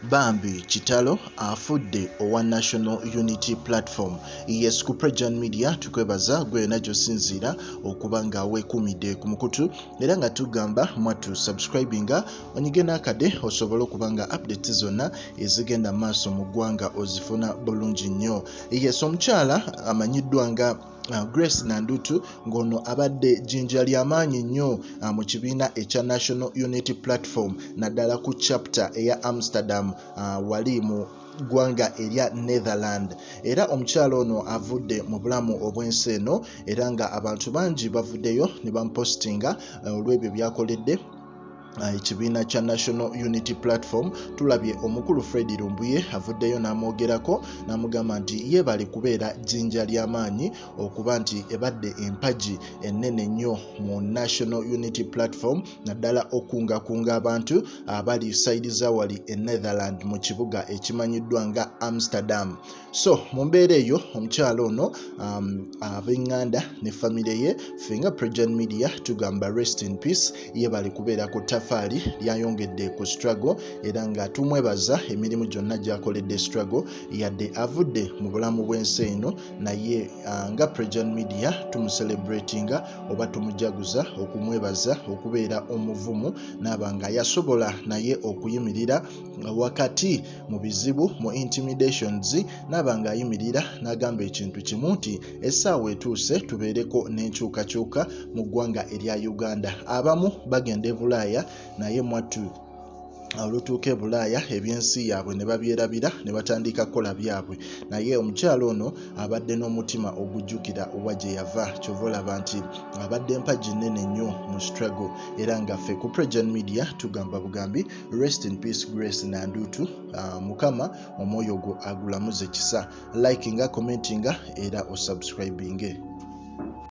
Bambi Kitalo afudde owa National Unity Platform. Yes, ku Prejan Media tukwebaza gwe najjo sinzira okuba nga weekumidde ku mukutu era nga tugamba mwatu subscribinga onyige n'akade osobola okuba nga updates zonna ezigenda maaso mu ggwanga ozifuna bulungi nnyo. Yes, omukyala amanyiddwa nga Grace Nandutu ngono abadde jinja ly'amaanyi nnyo mu kibiina ekya National Unity Platform naddala ku chapter eya Amsterdam wali mu ggwanga erya Netherlands. Era omukyalo ono avudde mu bulamu obw'ensi eno era nga abantu bangi bavuddeyo ne bamupostinga olw'ebyo byakoledde ekibiina kya National Unity Platform. Tulabye omukulu Fred Lumbuye avuddeyo n'amwogerako n'amugamba nti yeebale kubeera jjinja ly'amaanyi okuba nti ebadde empagi ennene nnyo mu National Unity Platform naddala okungakunga abantu abali sayidi za wali e Netherlands mu kibuga ekimanyiddwa nga Amsterdam. So mu mbeera eyo omukyalo ono ab'enganda ne famire ye fenga Prejan Media tugamba rest in peace, yeebale kubeera ku tafaali lyayongedde ku struggle era nga tumwebaza emirimu gyonna gy'akoledde struggle yadde avudde mu bulamu bw'ensi eno naye nga Prejan Media tumuselebratinga oba tumujaguza okumwebaza okubeera omuvumu n'aba nga yasobola naye okuyimirira wakati mu bizibu mu intimidations n'aba nga ayimirira n'agamba ekintu kimu nti essaawa etuuse tubeereko n'enkyukakyuka mu ggwanga erya Uganda. Abamu bagenda e Bulaaya naye mwattu olutuuka e Bulaaya ebyensi yaabwe ne babyerabira ne batandika kukola byabwe, naye omukyalo ono abadde n'omutima ogujjukira owa gye yava. Kyova olaba nti abadde empagi nnene nnyo mu struggle era nga ffe ku Prejan Media tugamba bugambi rest in peace Grace Nandutu. Mukama omwoyo gwo agulamuze kisa. Likinga, commentinga era osubscribinge.